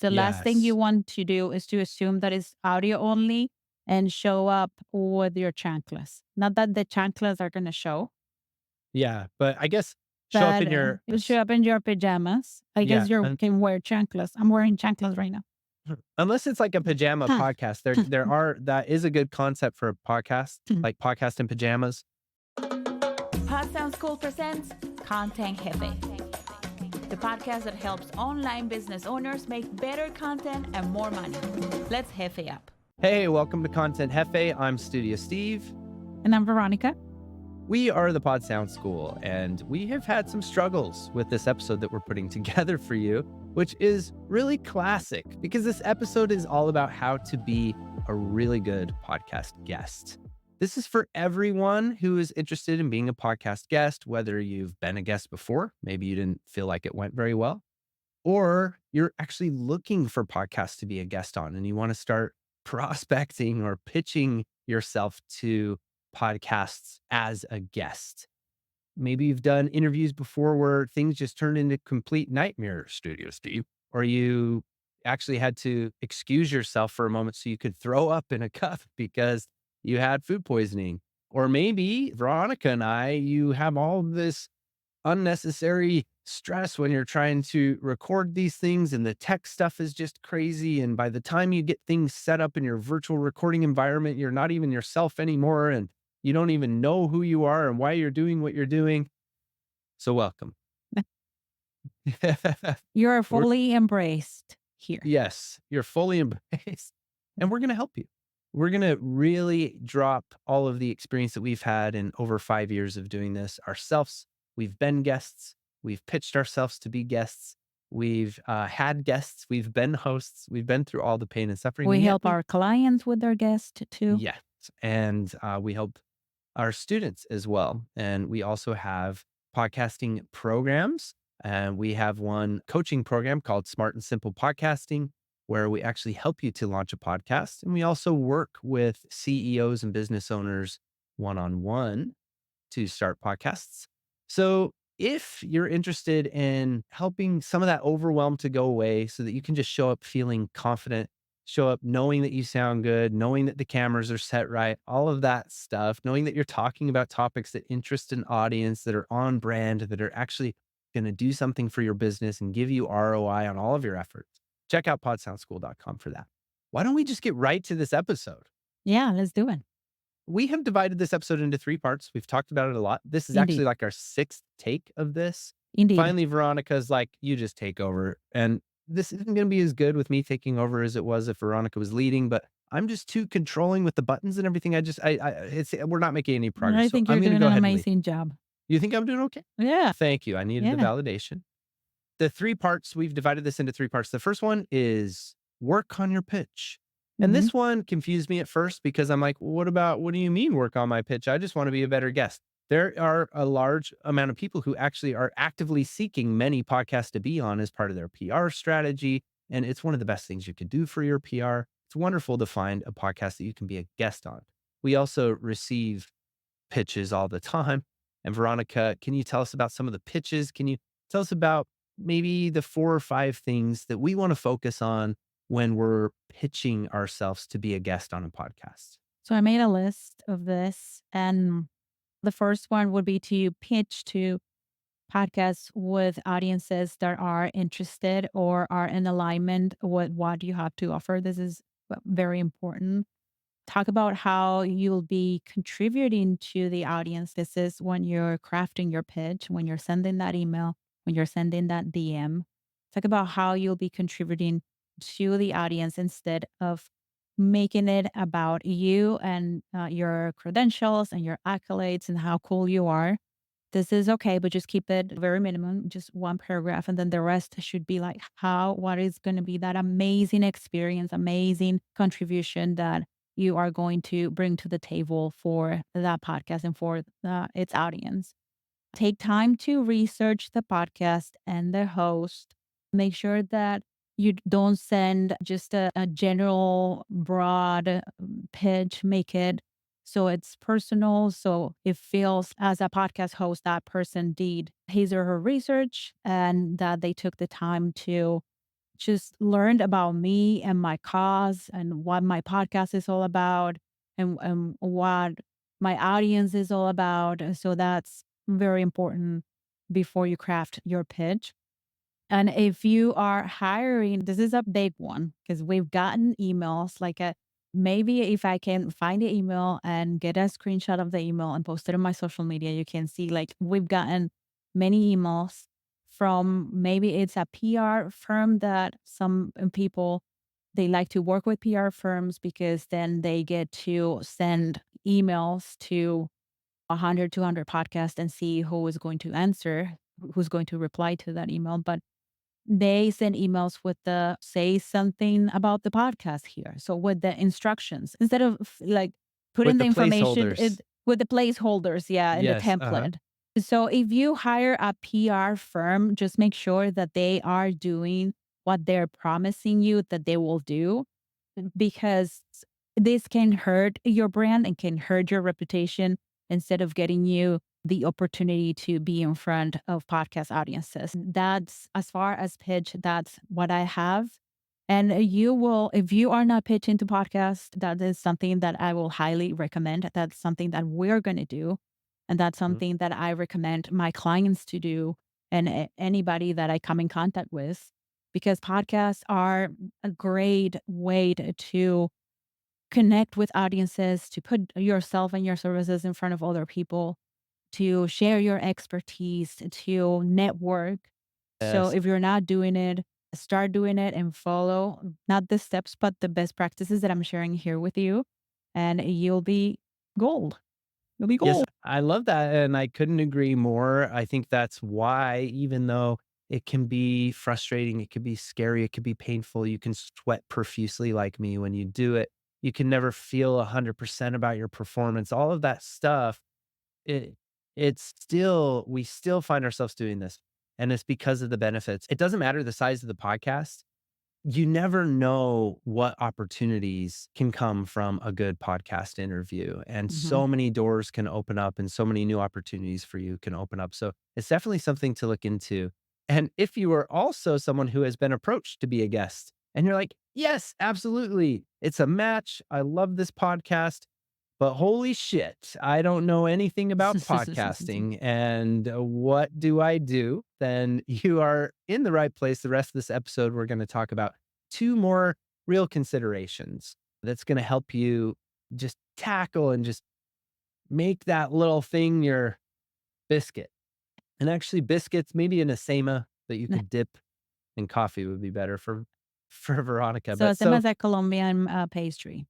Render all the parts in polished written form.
The last thing you Yes. want to do is to assume that it's audio only and show up with your chanclas. Not that the chanclas are going to show, Yeah, but I guess show up but in your you show up in your pajamas. I yeah, guess you can wear chanclas. I'm wearing chanclas right now. unless it's like a pajama podcast, that is a good concept for a podcast, like podcast in pajamas. Pod Sound School presents Content Hefe, the podcast that helps online business owners make better content and more money. Let's Hefe up. Hey, welcome to Content Hefe. I'm Studio Steve. And I'm Veronica. We are the Pod Sound School, and we have had some struggles with this episode that we're putting together for you, which is really classic because this episode is all about how to be a really good podcast guest. This is for everyone who is interested in being a podcast guest, whether you've been a guest before, maybe you didn't feel like it went very well, or you're actually looking for podcasts to be a guest on and you want to start prospecting or pitching yourself to podcasts as a guest. Maybe you've done interviews before where things just turned into complete nightmare, Studio Steve, or you actually had to excuse yourself for a moment so you could throw up in a cup because you had food poisoning. Or maybe Veronica and you have all this unnecessary stress when you're trying to record these things and the tech stuff is just crazy. And by the time you get things set up in your virtual recording environment, you're not even yourself anymore. And you don't even know who you are and why you're doing what you're doing. So welcome. You're We're- fully embraced here. yes, you're fully embraced and we're going to help you. We're going to really drop all of the experience that we've had in over 5 years of doing this ourselves. We've been guests. We've pitched ourselves to be guests. We've had guests. We've been hosts. We've been through all the pain and suffering. We And yet help our clients with their guests too. yes. And we help our students as well. And we also have podcasting programs. And we have one coaching program called Smart and Simple Podcasting, where we actually help you to launch a podcast. And we also work with CEOs and business owners one on one to start podcasts. So if you're interested in helping some of that overwhelm to go away so that you can just show up feeling confident, show up knowing that you sound good, knowing that the cameras are set right, all of that stuff, knowing that you're talking about topics that interest an audience, that are on brand, that are actually going to do something for your business and give you ROI on all of your efforts. Check out podsoundschool.com for that. Why don't we just get right to this episode? Yeah, let's do it. We have divided this episode into 3 parts. We've talked about it a lot. This is Indeed. actually like our 6th take of this. Indeed. Finally, Veronica's like, you just take over. And this isn't going to be as good with me taking over as it was if Veronica was leading, but I'm just too controlling with the buttons and everything. We're not making any progress. I So think I'm you're going to doing go an ahead and lead. amazing job. You think I'm doing okay? Yeah. Thank you. I needed the Yeah. validation. The 3 parts, we've divided this into 3 parts. The first one is work on your pitch. And Mhm. this one confused me at first because I'm like, what do you mean work on my pitch? I just want to be a better guest. There are a large amount of people who actually are actively seeking many podcasts to be on as part of their PR strategy. And it's one of the best things you could do for your PR. It's wonderful to find a podcast that you can be a guest on. We also receive pitches all the time. And Veronica, can you tell us about some of the pitches? Can you tell us about maybe the 4 or 5 things that we want to focus on when we're pitching ourselves to be a guest on a podcast? So I made a list of this, and the first one would be to pitch to podcasts with audiences that are interested or are in alignment with what you have to offer. This is very important. Talk about how you'll be contributing to the audience. This is when you're crafting your pitch, when you're sending that email, when you're sending that DM. Talk about how you'll be contributing to the audience instead of making it about you and your credentials and your accolades and how cool you are. This is okay, but just keep it very minimum, just one paragraph. And then the rest should be like what is going to be that amazing experience, amazing contribution that you are going to bring to the table for that podcast and for its audience. Take time to research the podcast and the host. Make sure that you don't send just a general, broad pitch. Make it so it's personal. So it feels as a podcast host, that person did his or her research and that they took the time just learned about me and my cause and what my podcast is all about and what my audience is all about. So that's very important before you craft your pitch. And if you are hiring, this is a big one because we've gotten emails like maybe if I can find the email and get a screenshot of the email and post it on my social media, you can see like we've gotten many emails from maybe it's a PR firm that some people they like to work with PR firms because then they get to send emails to 100, 200 podcasts and see who is going to answer, who's going to reply to that email. But they send emails with the say something about the podcast here. So with the instructions, instead of like With putting the the information placeholders. with the placeholders, yeah, in the Yes. Uh-huh. template. So if you hire a PR firm, just make sure that they are doing what they're promising you that they will do because this can hurt your brand and can hurt your reputation instead of getting you the opportunity to be in front of podcast audiences. That's as far as pitch, that's what I have. And you will, if you are not pitching to podcast, that is something that I will highly recommend. That's something that we're going to do. And that's Mhm. something that I recommend my clients to do and anybody that I come in contact with, because podcasts are a great way to connect with audiences, to put yourself and your services in front of other people, to share your expertise, to network. So Yes. if you're not doing it, start doing it and follow not the steps, but the best practices that I'm sharing here with you. And you'll be gold. You'll be Yes, gold. I love that, and I couldn't agree more. I think that's why even though it can be frustrating, it could be scary, it could be painful, you can sweat profusely like me when you do it. You can never feel 100% about your performance. All of that stuff, it it's still we still find ourselves doing this, and it's because of the benefits. It doesn't matter the size of the podcast. You never know what opportunities can come from a good podcast interview, and Mhm. so many doors can open up and so many new opportunities for you can open up. So it's definitely something to look into. And if you are also someone who has been approached to be a guest and you're like, yes, absolutely, it's a match. I love this podcast. But holy shit, I don't know anything about podcasting, and what do I do? Then you are in the right place. The rest of this episode, we're gonna talk about 2 more real considerations that's gonna help you just tackle and just make that little thing your biscuit. And actually biscuits, maybe in a sema that you could dip in coffee would be better for Veronica. So But same so as a Colombian pastry.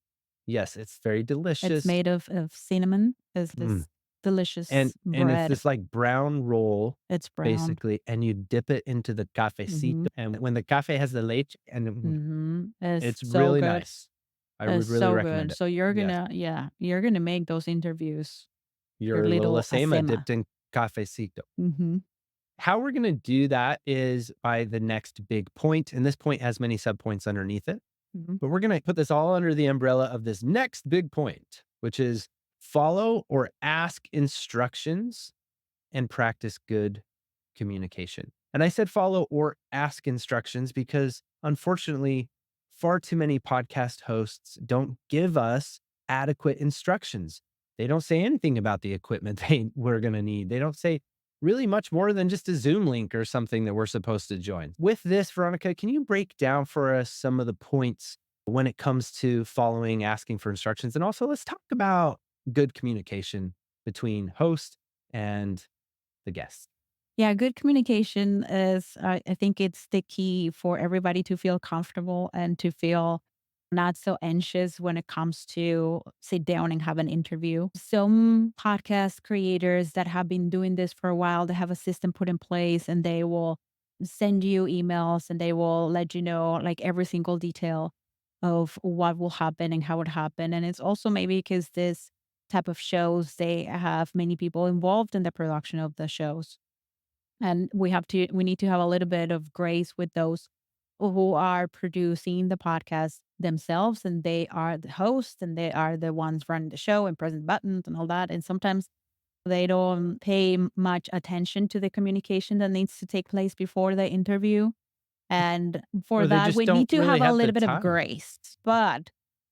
yes, it's very It's delicious. made of cinnamon. Is Mm. this delicious And it's bread? this, like, brown roll, It's brown. basically, and you dip it into the cafecito, Mhm. and when the cafe has the leche and Mhm. It's it's so really good. nice. I would It's really so recommend good. it. So you're Yes. gonna yeah, you're gonna make those interviews your Your little little Acema asema. dipped in cafecito. Mhm. How we're gonna do that is by the next big point, and this point has many subpoints underneath it, Mhm. but we're gonna put this all under the umbrella of this next big point, which is follow or ask instructions and practice good communication. And I said follow or ask instructions because unfortunately, far too many podcast hosts don't give us adequate instructions. They don't say anything about the equipment we're going to need. They don't say really much more than just a Zoom link or something that we're supposed to join. With this, Veronica, can you break down for us some of the points when it comes to following, asking for instructions? And also, let's talk about good communication between host and the guest. Yeah, good communication is, I think it's the key for everybody to feel comfortable and to feel not so anxious when it comes to sit down and have an interview. Some podcast creators that have been doing this for a while, they have a system put in place and they will send you emails and they will let you know like every single detail of what will happen and how it happened. And it's also maybe because this type of shows, they have many people involved in the production of the shows. And we need to have a little bit of grace with those who are producing the podcast themselves, and they are the hosts and they are the ones running the show and pressing buttons and all that. And sometimes they don't pay much attention to the communication that needs to take place before the interview. And for Or they that, just we don't need to really have a have the little bit of time. grace. But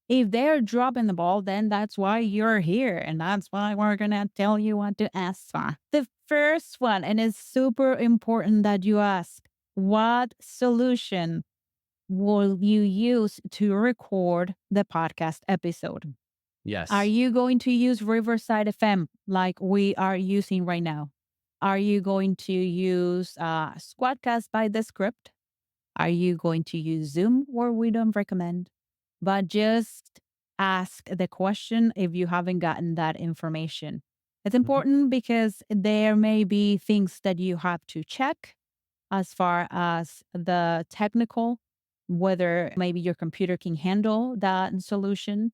if they're dropping the ball, then that's why you're here. And that's why we're going to tell you what to ask for. The first one, and it's super important that you ask, what solution will you use to record the podcast episode? Are Yes. you going to use Riverside FM like we are using right now? Are you going to use Squadcast by the script? Are you going to use Zoom, or we don't recommend? But just ask the question if you haven't gotten that information. It's Mhm. important because there may be things that you have to check as far as the technical, whether maybe your computer can handle that solution,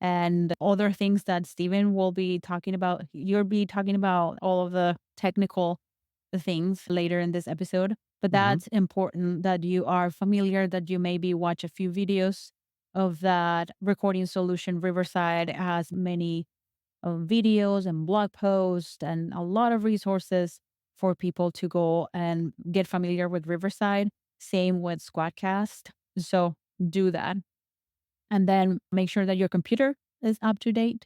and other things that Steven will be talking about. You'll be talking about all of the technical things later in this episode, but Mhm. that's important that you are familiar, that you maybe watch a few videos of that recording solution. Riverside has many videos and blog posts and a lot of resources for people to go and get familiar with Riverside. Same with Squadcast. So do that. And then make sure that your computer is up to date.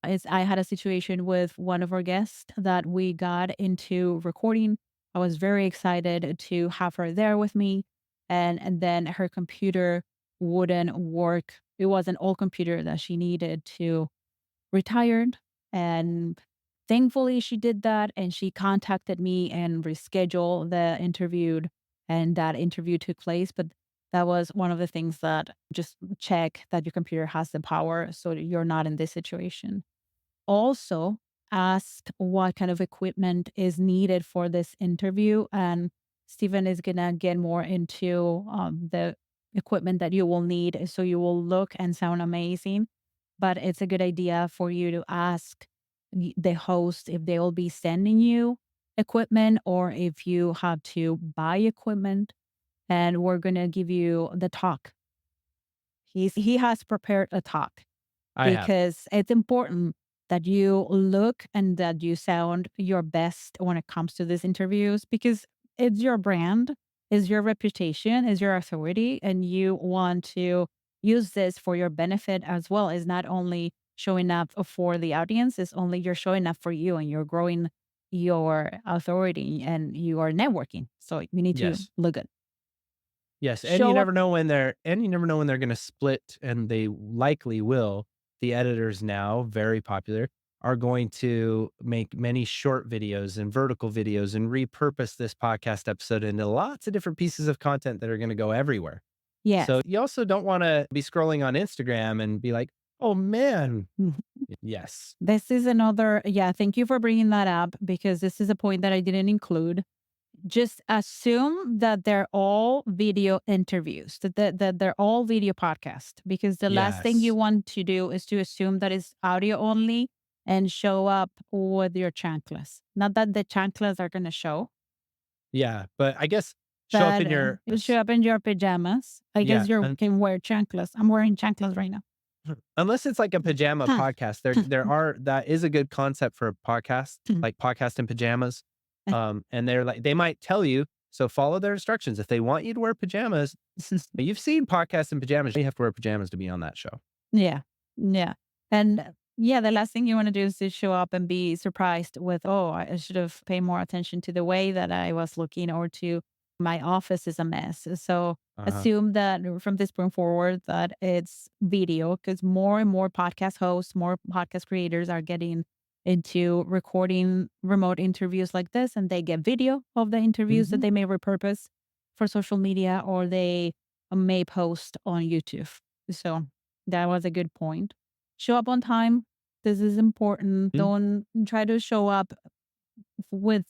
I had a situation with one of our guests that we got into recording. I was very excited to have her there with me. And then her computer wouldn't work. It was an old computer that she needed to retired. And thankfully she did that, and she contacted me and rescheduled the interview, and that interview took place. But that was one of the things that just check that your computer has the power so that you're not in this situation. Also, ask what kind of equipment is needed for this interview. And Stephen is going to get more into the equipment that you will need so you will look and sound amazing. But it's a good idea for you to ask the host if they will be sending you equipment or if you have to buy equipment. And we're going to give you the talk. He has prepared a talk I have. because it's important that you look and that you sound your best when it comes to these interviews, because it's your brand, is your reputation, is your authority, and you want to use this for your benefit as well. Is not only showing up for the audience, it's only you're showing up for you and you're growing your authority and you are networking. So you need to Yes. look good. Yes, and you Show up. never know when they're gonna split, and they likely will. The editors now, very popular, are going to make many short videos and vertical videos and repurpose this podcast episode into lots of different pieces of content that are gonna go everywhere. So, Yes. you also don't wanna be scrolling on Instagram and be like, "Oh, man." Yes. This is another, yeah, thank you for bringing that up because this is a point that I didn't include. Just assume that they're all video interviews, that they're all video podcast, because the last thing you Yes. want to do is to assume that it's audio only and show up with your chanclas. Not that the chanclas are going to show, Yeah, but I guess show up but in your you show up in your pajamas. I guess yeah, you can wear chanclas. I'm wearing chanclas right now. unless it's like a pajama podcast, that is a good concept for a podcast, like podcast in pajamas. And they might tell you, so follow their instructions. If they want you to wear pajamas, you've seen podcasts in pajamas, you have to wear pajamas to be on that show. Yeah. Yeah. And yeah, the last thing you want to do is to show up and be surprised with, oh, I should have paid more attention to the way that I was looking, or to my office is a mess. So Uh-huh. assume that from this point forward that it's video, because more and more podcast hosts, more podcast creators are getting into recording remote interviews like this, and they get video of the interviews that Mhm. they may repurpose for social media, or they may post on YouTube. So that was a good point. Show up on time. This is important. Mm. Don't try to show up with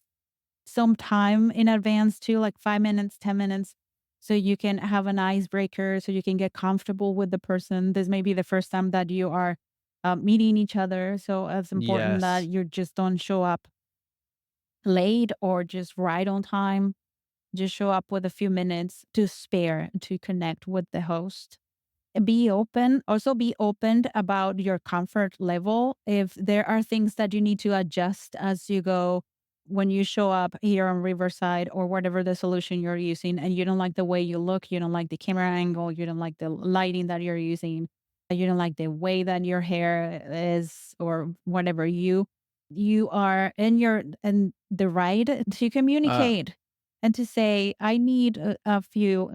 some time in advance too, like 5 minutes, 10 minutes, so you can have an icebreaker, so you can get comfortable with the person. This may be the first time that you are meeting each other. So it's important that Yes. you just don't show up late or just right on time. Just show up with a few minutes to spare to connect with the host. Be open, also be open about your comfort level. If there are things that you need to adjust as you go, when you show up here on Riverside or whatever the solution you're using, and you don't like the way you look, you don't like the camera angle, you don't like the lighting that you're using, you don't like the way that your hair is or whatever, you are in the right to Uh, communicate and to say, I need a few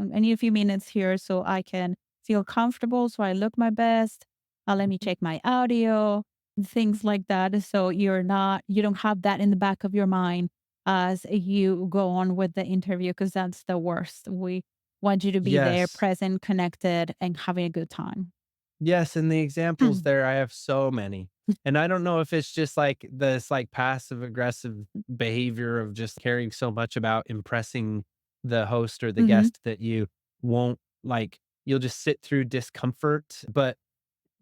minutes here so I can feel comfortable, so I look my best. Let me check my audio, things like that. So you don't have that in the back of your mind as you go on with the interview, because that's the worst. We want you to be there, yes. present, connected, and having a good time. Yes, and the examples there, I have so many. And I don't know if it's just like this like passive aggressive behavior of just caring so much about impressing the host or the Mhm, guest that you won't like you'll just sit through discomfort, but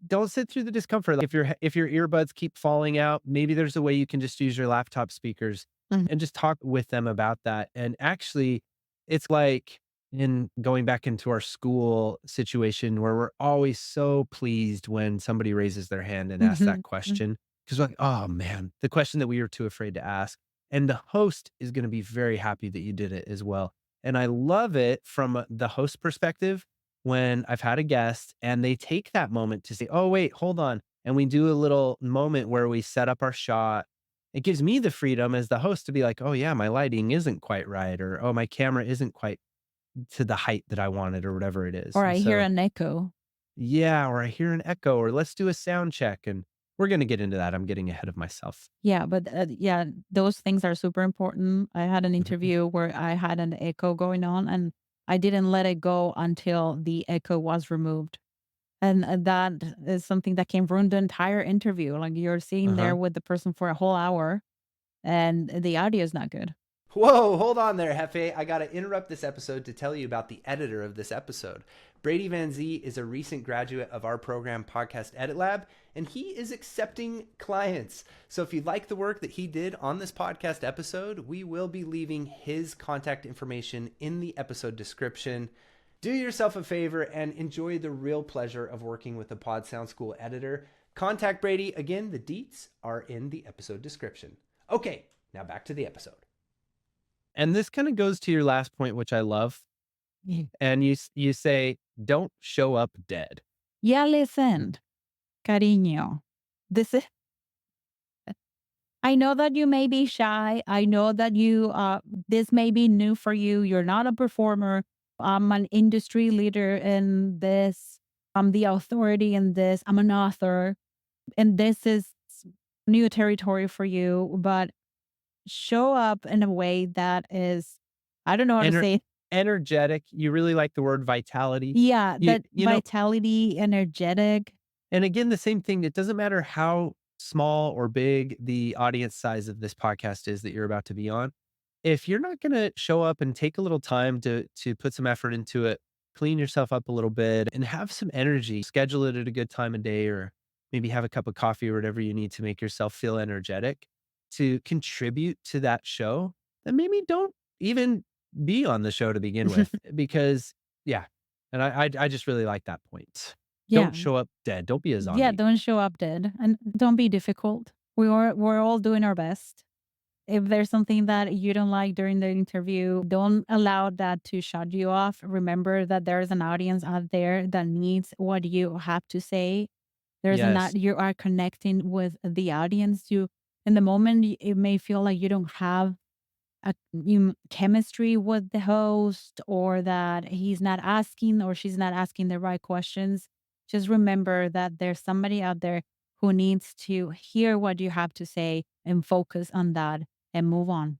don't sit through the discomfort. Like if your earbuds keep falling out, maybe there's a way you can just use your laptop speakers mhm, and just talk with them about that. And actually, it's like in going back into our school situation where we're always so pleased when somebody raises their hand and asks that mhm, mhm. question because we're like, oh man, the question that we were too afraid to ask. And the host is going to be very happy that you did it as well. And I love it from the host perspective when I've had a guest and they take that moment to say, "Oh, wait, hold on." And we do a little moment where we set up our shot. It gives me the freedom as the host to be like, "Oh, yeah, my lighting isn't quite right," or "Oh, my camera isn't quite to the height that I wanted," or whatever it is. Or And I hear so, an echo. yeah, or I hear an echo, or let's do a sound check. And we're going to get into that. I'm getting ahead of myself. Yeah, but, yeah, those things are super important. I had an Mhm. interview where I had an echo going on, and I didn't let it go until the echo was removed. And, that is something that can ruin the entire interview. Like, you're sitting there Uh-huh. with the person for a whole hour, and the audio is not good. Whoa, hold on there, Hefe. I got to interrupt this episode to tell you about the editor of this episode. Brady Van Z is a recent graduate of our program, Podcast EditLab, and he is accepting clients. So if you like the work that he did on this podcast episode, we will be leaving his contact information in the episode description. Do yourself a favor and enjoy the real pleasure of working with the Pod Sound School editor. Contact Brady. Again, the deets are in the episode description. Okay, now back to the episode. And this kind of goes to your last point, which I love. Mm. And you say, "Don't show up dead." Yeah, listen, cariño, this is I know that you may be shy. I know that this may be new for you. You're not a performer. I'm an industry leader in this. I'm the authority in this. I'm an author. And this is new territory for you. But show up in a way that is, I don't know how to Ener say it. Energetic. You really like the word vitality. Yeah, You that you know, vitality, energetic. and again, the same thing. It doesn't matter how small or big the audience size of this podcast is that you're about to be on. If you're not gonna show up and take a little time to put some effort into it, clean yourself up a little bit and have some energy, schedule it at a good time of day or maybe have a cup of coffee or whatever you need to make yourself feel energetic to contribute to that show, then maybe don't even be on the show to begin with because yeah. And I just really like that point. Yeah. Don't show up dead. Don't be a Yeah, zombie. don't show up dead and don't be difficult. We're all doing our best. If there's something that you don't like during the interview, don't allow that to shut you off. Remember that there's an audience out there that needs what you have to say. Yes. You are connecting with the audience. In the moment, it may feel like you don't have chemistry with the host, or that he's not asking or she's not asking the right questions. Just remember that there's somebody out there who needs to hear what you have to say and focus on that and move on.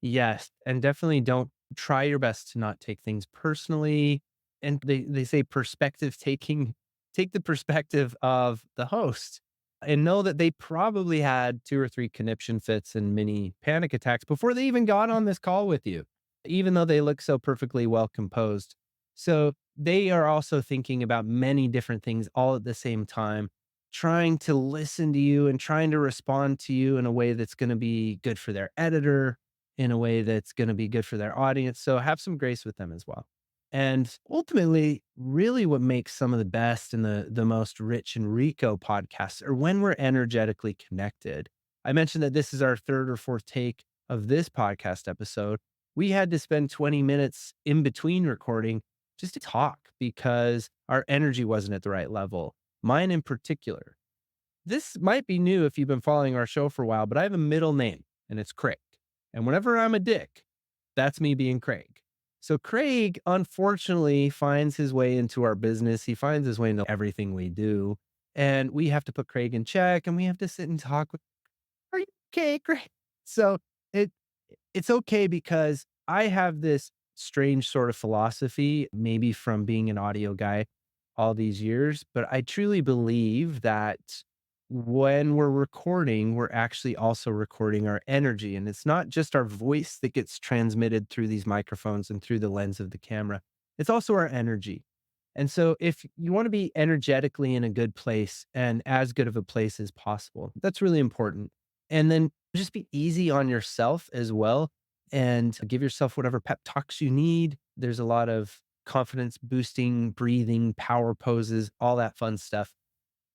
Yes, and definitely don't try your best to not take things personally. And they say perspective taking take the perspective of the host and know that they probably had 2 or 3 conniption fits and mini panic attacks before they even got on this call with you, even though they look so perfectly well composed. So, they are also thinking about many different things all at the same time, trying to listen to you and trying to respond to you in a way that's gonna be good for their editor, in a way that's gonna be good for their audience, so have some grace with them as well. And ultimately, really what makes some of the best and the most rich and Rico podcasts are when we're energetically connected. I mentioned that this is our 3rd or 4th take. of this podcast episode, we had to spend 20 minutes in between recording just to talk because our energy wasn't at the right level. Mine in particular. This might be new if you've been following our show for a while, but I have a middle name and it's Craig. And whenever I'm a dick, that's me being Craig. So Craig, unfortunately, finds his way into our business. He finds his way into everything we do. And we have to put Craig in check and we have to sit and talk with, are you okay, Craig? So it it's okay because I have this strange sort of philosophy, maybe from being an audio guy all these years, but I truly believe that when we're recording, we're actually also recording our energy. And it's not just our voice that gets transmitted through these microphones and through the lens of the camera, it's also our energy. And so, if you want to be energetically in a good place and as good of a place as possible, that's really important. And then just be easy on yourself as well and give yourself whatever pep talks you need. There's a lot of confidence boosting, breathing, power poses, all that fun stuff.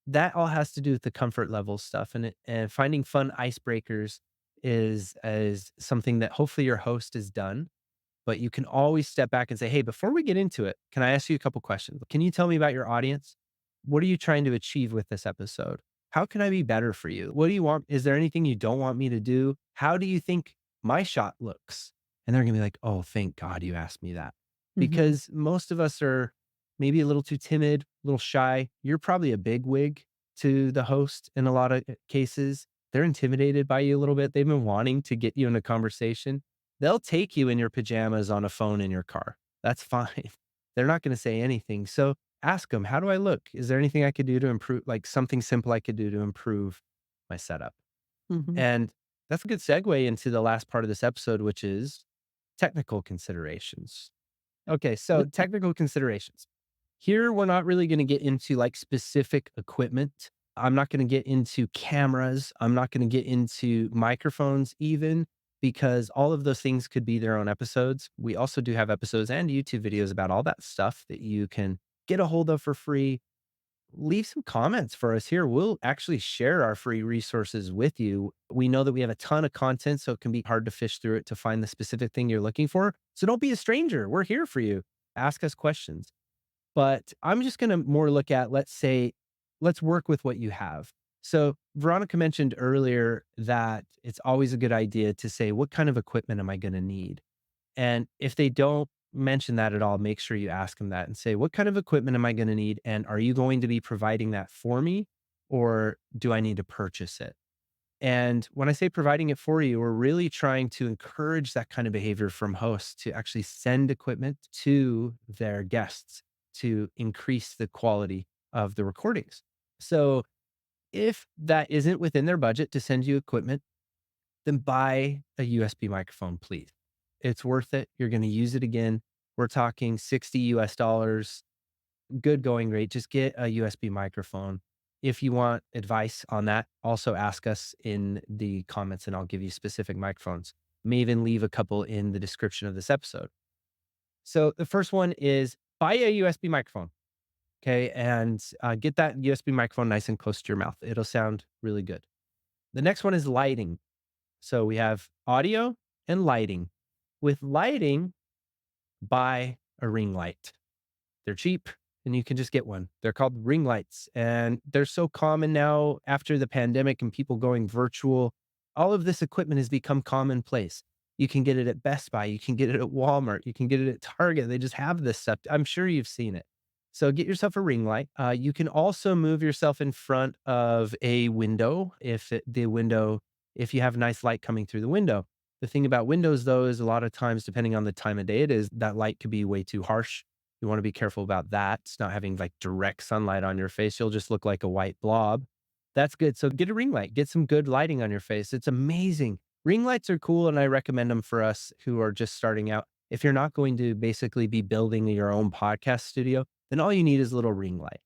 That all has to do with the comfort level stuff, and finding fun icebreakers is something that hopefully your host has done, but you can always step back and say, "Hey, before we get into it, can I ask you a couple questions? Can you tell me about your audience? What are you trying to achieve with this episode? How can I be better for you? What do you want? Is there anything you don't want me to do? How do you think my shot looks?" And they're gonna be like, "Oh, thank God you asked me that." Mhm. Because most of us are maybe a little too timid, a little shy. You're probably a big wig to the host in a lot of cases. They're intimidated by you a little bit. They've been wanting to get you in a conversation. They'll take you in your pajamas on a phone in your car. That's fine. They're not gonna say anything. So ask them, "How do I look? Is there anything I could do to improve, like something simple I could do to improve my setup?" Mhm. And that's a good segue into the last part of this episode, which is technical considerations. Okay, so technical considerations. Here, we're not really gonna get into, like, specific equipment. I'm not gonna get into cameras. I'm not gonna get into microphones even, because all of those things could be their own episodes. We also do have episodes and YouTube videos about all that stuff that you can get a hold of for free. Leave some comments for us here. We'll actually share our free resources with you. We know that we have a ton of content, so it can be hard to fish through it to find the specific thing you're looking for. So don't be a stranger. We're here for you. Ask us questions. But I'm just going to more look at, let's say, let's work with what you have. So Veronica mentioned earlier that it's always a good idea to say, what kind of equipment am I going to need? And if they don't mention that at all, make sure you ask them that and say, what kind of equipment am I going to need? And are you going to be providing that for me? Or do I need to purchase it? And when I say providing it for you, we're really trying to encourage that kind of behavior from hosts to actually send equipment to their guests to increase the quality of the recordings. So if that isn't within their budget to send you equipment, then buy a USB microphone, please. It's worth it. You're going to use it again. We're talking 60 US dollars, good going rate. Just get a USB microphone. If you want advice on that, also ask us in the comments and I'll give you specific microphones. May even leave a couple in the description of this episode. So the first one is buy a USB microphone. Okay. And get that USB microphone nice and close to your mouth. It'll sound really good. The next one is lighting. So we have audio and lighting. With lighting, buy a ring light. They're cheap and you can just get one. They're called ring lights and they're so common now after the pandemic and people going virtual. All of this equipment has become commonplace. You can get it at Best Buy, you can get it at Walmart, you can get it at Target. They just have this stuff. I'm sure you've seen it. So get yourself a ring light. You can also move yourself in front of a window if you have nice light coming through the window. The thing about windows though is a lot of times, depending on the time of day it is, that light could be way too harsh. You want to be careful about that. It's not having like direct sunlight on your face. You'll just look like a white blob. That's good. So get a ring light, get some good lighting on your face. It's amazing. Ring lights are cool and I recommend them for us who are just starting out. If you're not going to basically be building your own podcast studio, then all you need is a little ring light.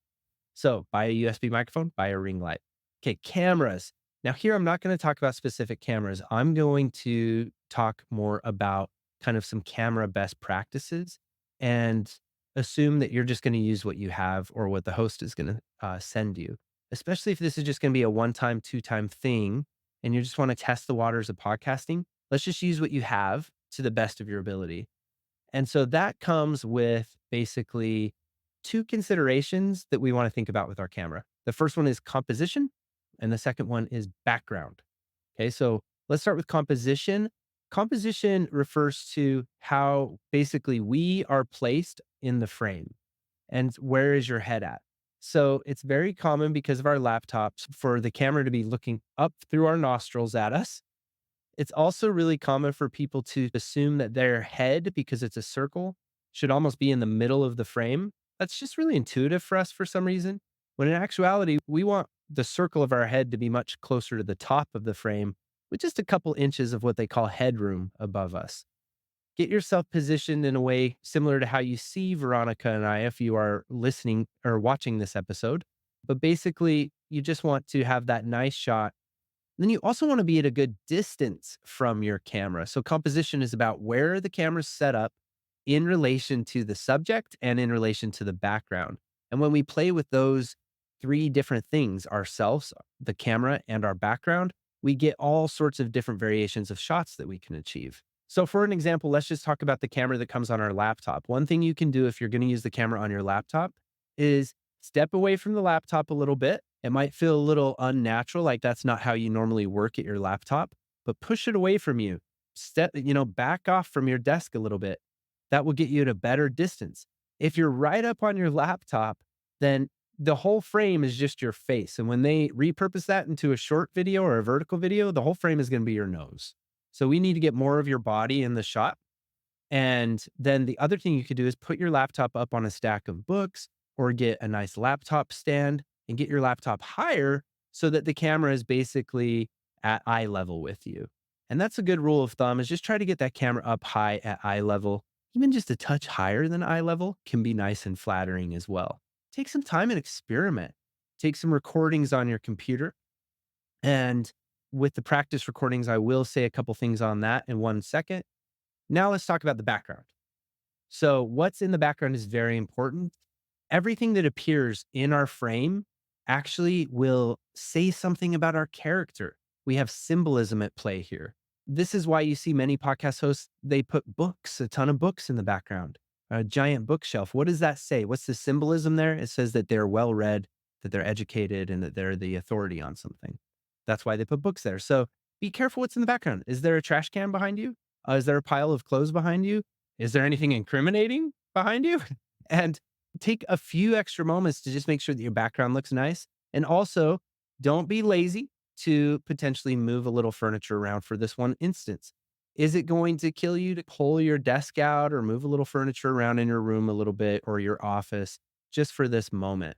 So buy a USB microphone, buy a ring light. Okay, cameras. Now, here I'm not going to talk about specific cameras. I'm going to talk more about kind of some camera best practices and assume that you're just going to use what you have or what the host is going to send you, especially if this is just going to be a one time, two-time thing and you just want to test the waters of podcasting. Let's just use what you have to the best of your ability. And so that comes with basically two considerations that we want to think about with our camera. The first one is composition, and the second one is background. Okay, so let's start with composition. Composition refers to how basically we are placed in the frame and where is your head at. So it's very common because of our laptops for the camera to be looking up through our nostrils at us. It's also really common for people to assume that their head, because it's a circle, should almost be in the middle of the frame. That's just really intuitive for us for some reason. When in actuality, we want the circle of our head to be much closer to the top of the frame with just a couple inches of what they call headroom above us. Get yourself positioned in a way similar to how you see Veronica and I if you are listening or watching this episode. But basically, you just want to have that nice shot. Then you also want to be at a good distance from your camera. So composition is about where the camera's set up in relation to the subject and in relation to the background. And when we play with those three different things, ourselves, the camera, and our background, we get all sorts of different variations of shots that we can achieve. So for an example, let's just talk about the camera that comes on our laptop. One thing you can do if you're going to use the camera on your laptop is step away from the laptop a little bit. It might feel a little unnatural, like that's not how you normally work at your laptop, but push it away from you. Back off from your desk a little bit. That will get you at a better distance. If you're right up on your laptop, then the whole frame is just your face. And when they repurpose that into a short video or a vertical video, the whole frame is going to be your nose. So we need to get more of your body in the shot. And then the other thing you could do is put your laptop up on a stack of books or get a nice laptop stand and get your laptop higher so that the camera is basically at eye level with you. And that's a good rule of thumb is just try to get that camera up high at eye level. Even just a touch higher than eye level can be nice and flattering as well. Take some time and experiment. Take some recordings on your computer. And with the practice recordings, I will say a couple things on that in 1 second. Now let's talk about the background. So what's in the background is very important. Everything that appears in our frame actually will say something about our character. We have symbolism at play here. This is why you see many podcast hosts, they put books, a ton of books in the background, a giant bookshelf. What does that say? What's the symbolism there? It says that they're well read, that they're educated, and that they're the authority on something. That's why they put books there. So be careful what's in the background. Is there a trash can behind you? Is there a pile of clothes behind you? Is there anything incriminating behind you? And take a few extra moments to just make sure that your background looks nice. And also, don't be lazy to potentially move a little furniture around for this one instance. Is it going to kill you to pull your desk out or move a little furniture around in your room a little bit or your office just for this moment?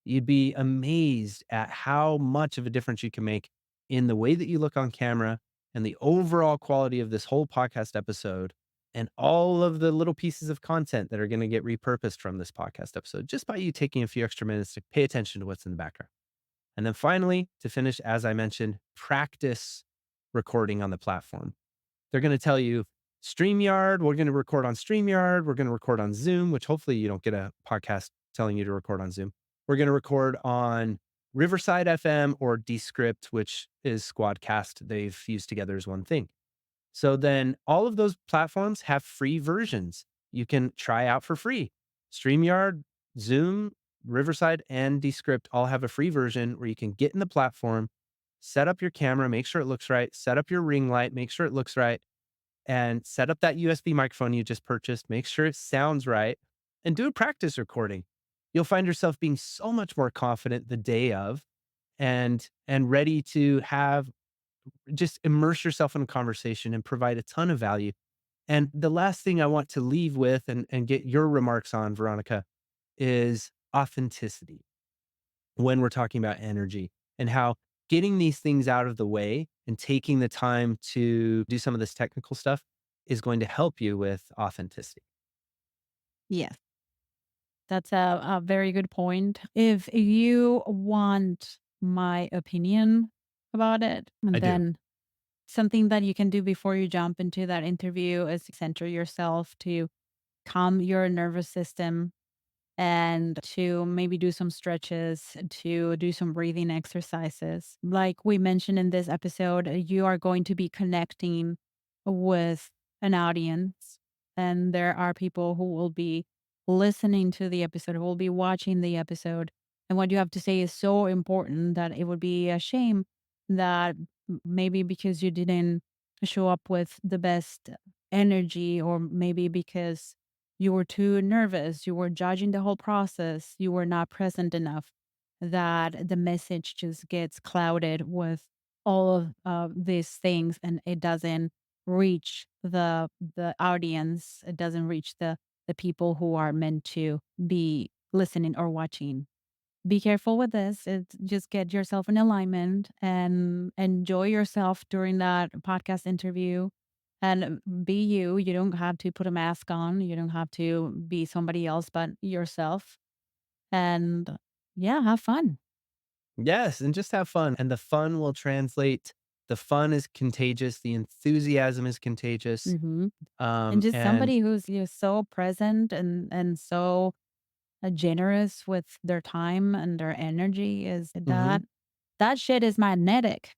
You'd be amazed at how much of a difference you can make in the way that you look on camera and the overall quality of this whole podcast episode and all of the little pieces of content that are going to get repurposed from this podcast episode just by you taking a few extra minutes to pay attention to what's in the background. And then finally, to finish, as I mentioned, practice recording on the platform. They're going to tell you StreamYard, we're going to record on StreamYard, we're going to record on Zoom, which hopefully you don't get a podcast telling you to record on Zoom. We're going to record on Riverside FM or Descript, which is Squadcast. They've fused together as one thing. So then all of those platforms have free versions you can try out for free. StreamYard, Zoom, Riverside, and Descript all have a free version where you can get in the platform, set up your camera, make sure it looks right, set up your ring light, make sure it looks right, and set up that USB microphone you just purchased, make sure it sounds right, and do a practice recording. You'll find yourself being so much more confident the day of and ready to have just immerse yourself in a conversation and provide a ton of value. And the last thing I want to leave with and get your remarks on, Veronica, is authenticity when we're talking about energy and how getting these things out of the way and taking the time to do some of this technical stuff is going to help you with authenticity. Yes, that's a very good point. If you want my opinion about it, I and do. then something that you can do before you jump into that interview is center yourself to calm your nervous system and to maybe do some stretches, to do some breathing exercises. Like we mentioned in this episode, you are going to be connecting with an audience, and there are people who will be listening to the episode, who will be watching the episode. And what you have to say is so important that it would be a shame that maybe because you didn't show up with the best energy, or maybe because you were too nervous, you were judging the whole process, you were not present enough, that the message just gets clouded with all of these things, and it doesn't reach the audience. It doesn't reach the people who are meant to be listening or watching. Be careful with this. Just get yourself in alignment and enjoy yourself during that podcast interview, and be you. You don't have to put a mask on. You don't have to be somebody else but yourself. And yeah, have fun. Yes, and just have fun, and the fun will translate. The fun is contagious, the enthusiasm is contagious, Hmm. And just and somebody who's so present and so generous with their time and their energy, is mhm, that shit is magnetic.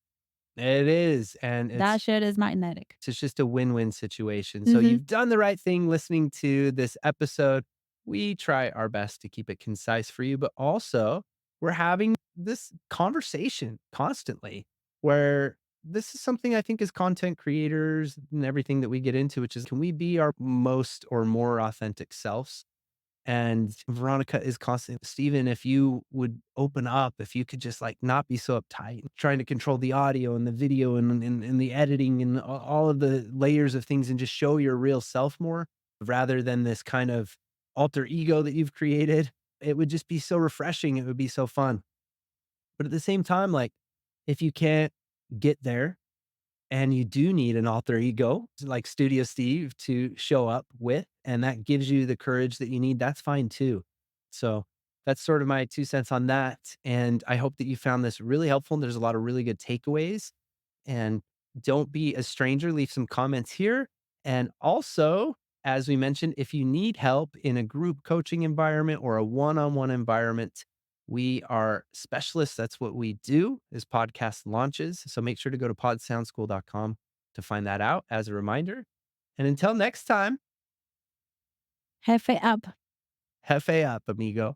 it is, and That shit is magnetic. it's just a win-win situation. So Mhm. you've done the right thing listening to this episode. We try our best to keep it concise for you, but also we're having this conversation constantly where this is something I think as content creators and everything that we get into, which is can we be our most or more authentic selves? And Veronica is constantly, Steven, if you would open up, if you could just like not be so uptight, trying to control the audio and the video and the editing and all of the layers of things and just show your real self more rather than this kind of alter ego that you've created, it would just be so refreshing. It would be so fun. But at the same time, like if you can't get there, and you do need an alter ego, like Studio Steve, to show up with, and that gives you the courage that you need, that's fine too. So, that's sort of my 2 cents on that, and I hope that you found this really helpful, and there's a lot of really good takeaways, and don't be a stranger, leave some comments here, and also, as we mentioned, if you need help in a group coaching environment or a one-on-one environment, we are specialists. That's what we do is podcast launches. So make sure to go to podsoundschool.com to find that out as a reminder. And until next time, Jefe up. hefe up, amigo.